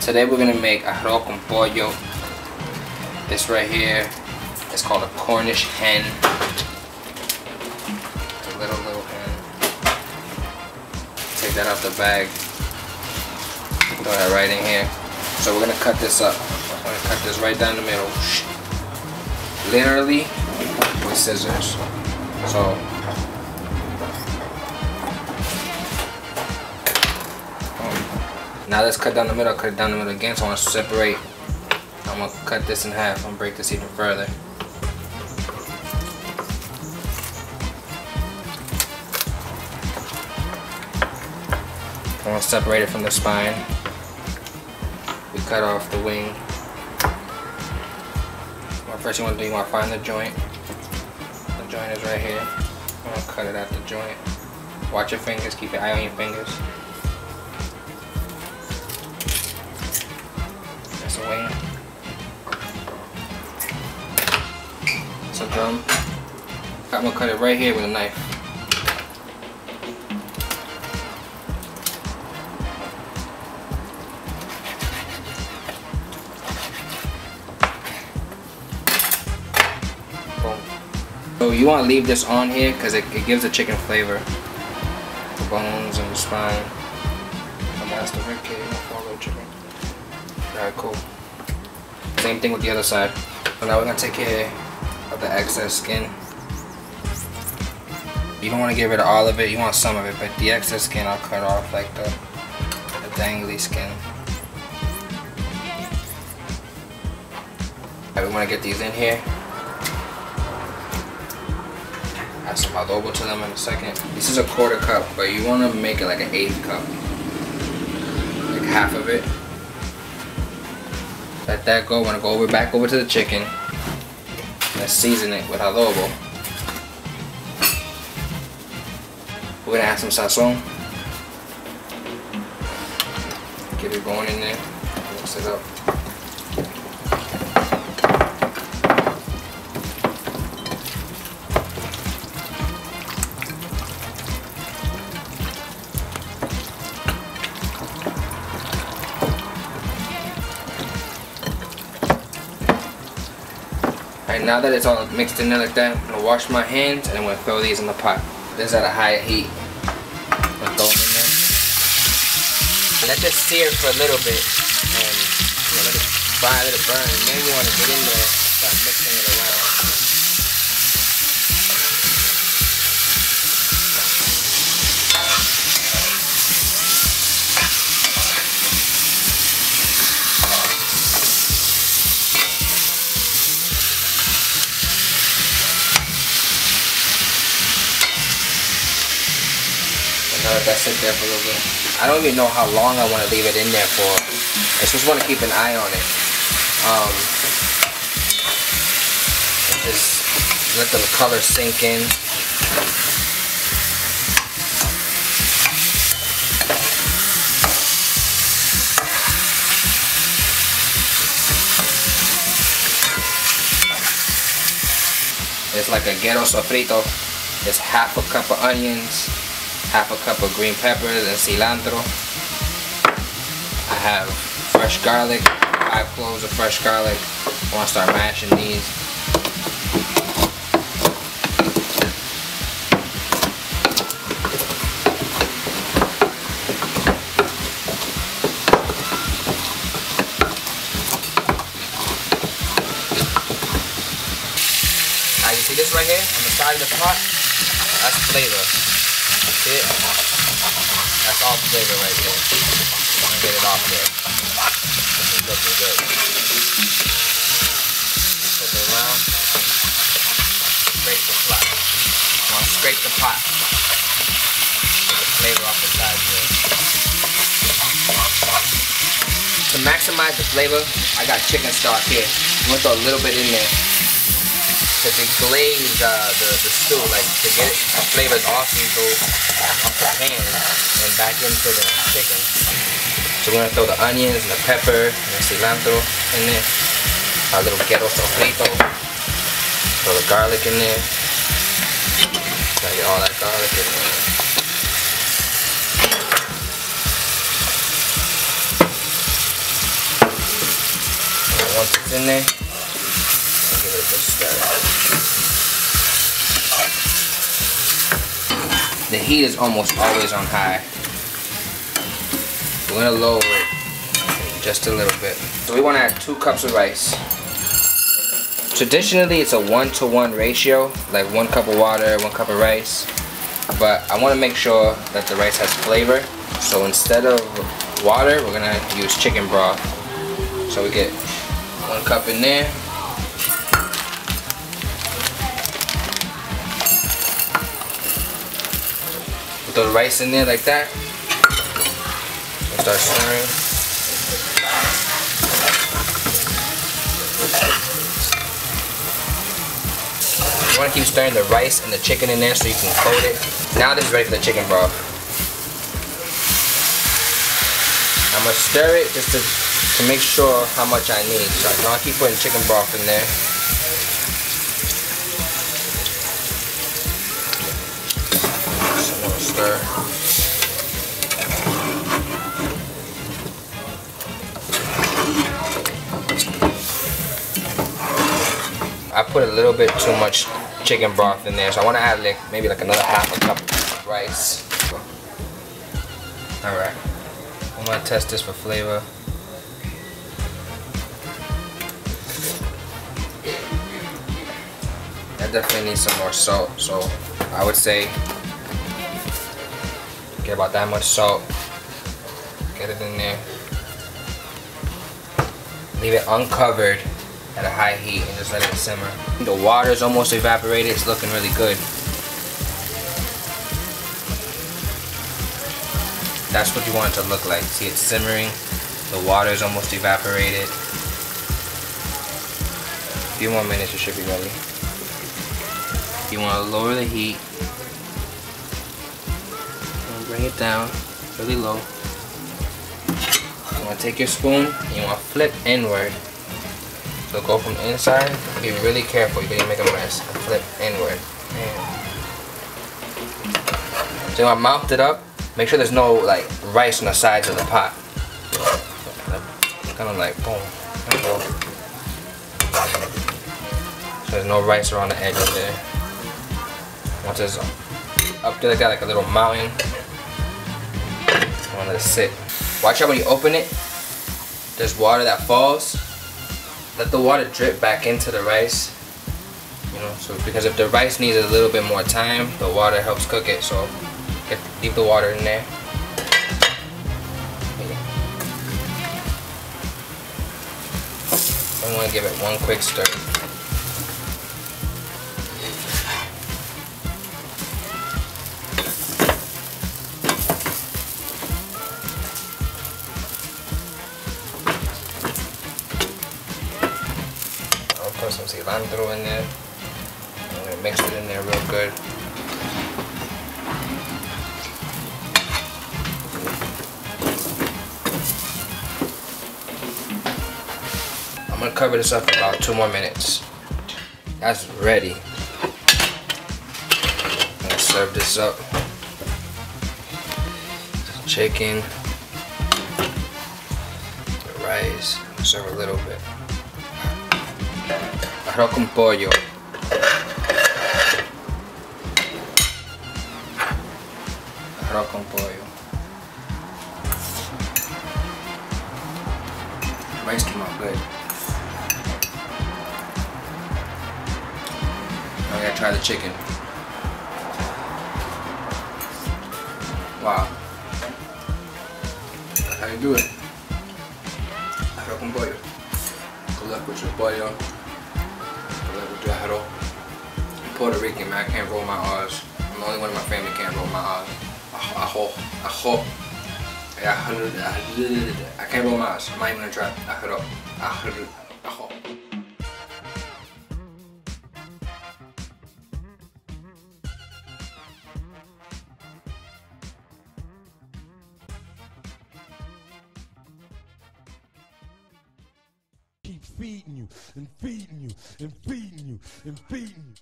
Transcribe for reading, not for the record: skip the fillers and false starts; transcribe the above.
Today we're gonna make arroz con pollo. This right here is called a Cornish hen. It's a little hen. Take that out the bag. Throw that right in here. So we're gonna cut this up. I'm gonna cut this right down the middle. Literally with scissors. So now let's cut down the middle. I'll cut it down the middle again. So I want to separate. I'm gonna cut this in half. I'm gonna break this even further. I want to separate it from the spine. We cut off the wing. First you want to do, you want to find the joint. The joint is right here. I'm going to cut it at the joint. Watch your fingers, keep your eye on your fingers. That's a wing. It's a drum. I'm going to cut it right here with a knife. So you want to leave this on here because it gives the chicken flavor. The bones and the spine. And that's the rib cage, follow chicken. Alright, cool. Same thing with the other side. So now we're going to take care of the excess skin. You don't want to get rid of all of it, you want some of it, but the excess skin I'll cut off, like the dangly skin. Alright, we want to get these in here. Add some adobo to them in a second. This is a 1/4 cup, but you want to make it like an 1/8 cup. Like half of it. Let that go. Want to go back over to the chicken. Let's season it with adobo. We're gonna add some sazon. Get it going in there. Mix it up. Alright, now that it's all mixed in there like that, I'm going to wash my hands and I'm going to throw these in the pot. This is at a high heat. I'm going to throw them in there. Let this sear for a little bit and let it fry, let it burn. And then you want to get in there and start mixing it around. Let that sit there for a little bit. I don't even know how long I want to leave it in there for. I just want to keep an eye on it. Just let the color sink in. It's like a ghetto sofrito. It's half a cup of onions, half a cup of green peppers and cilantro. I have fresh garlic, 5 cloves of fresh garlic. I want to start mashing these. Now you see this right here on the side of the pot? That's flavor. See it? That's all flavor right there. I'm gonna get it off there. This is looking good. Flip it around. Scrape the pot. I want to scrape the pot. Get the flavor off the sides there. To maximize the flavor, I got chicken stock here. I'm gonna throw a little bit in there to deglaze the stew, like to get the flavors off the pan and back into the chicken. So we're gonna throw the onions and the pepper and the cilantro in there. Our little ghetto sofrito. Throw the garlic in there. Gotta get all that garlic in there. Once it's in there, give it a good stir. The heat is almost always on high. We're gonna lower it just a little bit. So we want to add 2 cups of rice. Traditionally, it's a 1-to-1 ratio, like 1 cup of water, 1 cup of rice. But I want to make sure that the rice has flavor. So instead of water, we're gonna use chicken broth. So we get 1 cup in there. Put the rice in there like that. Start stirring. You want to keep stirring the rice and the chicken in there so you can coat it. Now this is ready for the chicken broth. I'm gonna stir it just to make sure how much I need. So I'll keep putting chicken broth in there. Some more stir. I put a little bit too much chicken broth in there, so I want to add maybe another half a cup of rice. Alright, I'm going to test this for flavor. I definitely need some more salt, so I would say get about that much salt. Get it in there. Leave it uncovered at a high heat and just let it simmer. The water is almost evaporated. It's looking really good. That's what you want it to look like. See it simmering. The water is almost evaporated. A few more minutes, it should be ready. You want to lower the heat. Bring it down really low. You want to take your spoon and you want to flip inward. So go from inside, be really careful, you're gonna make a mess. And flip inward. So you want to mount it up, make sure there's no rice on the sides of the pot. Kind of like boom. There you go. So there's no rice around the edges there. Once it's up there like that, like a little mountain, you want to let it sit. Watch out when you open it, there's water that falls. Let the water drip back into the rice, so because if the rice needs a little bit more time, the water helps cook it, so leave the water in there. I'm going to give it one quick stir. Put some cilantro in there. I'm going to mix it in there real good. I'm going to cover this up for about 2 more minutes. That's ready. I'm going to serve this up. Chicken, the rice, serve a little bit. Arroz con pollo. Arroz con pollo. Rice came out good. Now I gotta try the chicken. Wow. That's how you do it. Arroz con pollo. Good luck with your pollo. I'm Puerto Rican, man. I can't roll my R's. I'm the only one in my family can't roll my R's. Ajo. I can't roll my R's. I'm not even gonna try. Ajo. Keep feeding you and feeding you and feeding you and feeding you.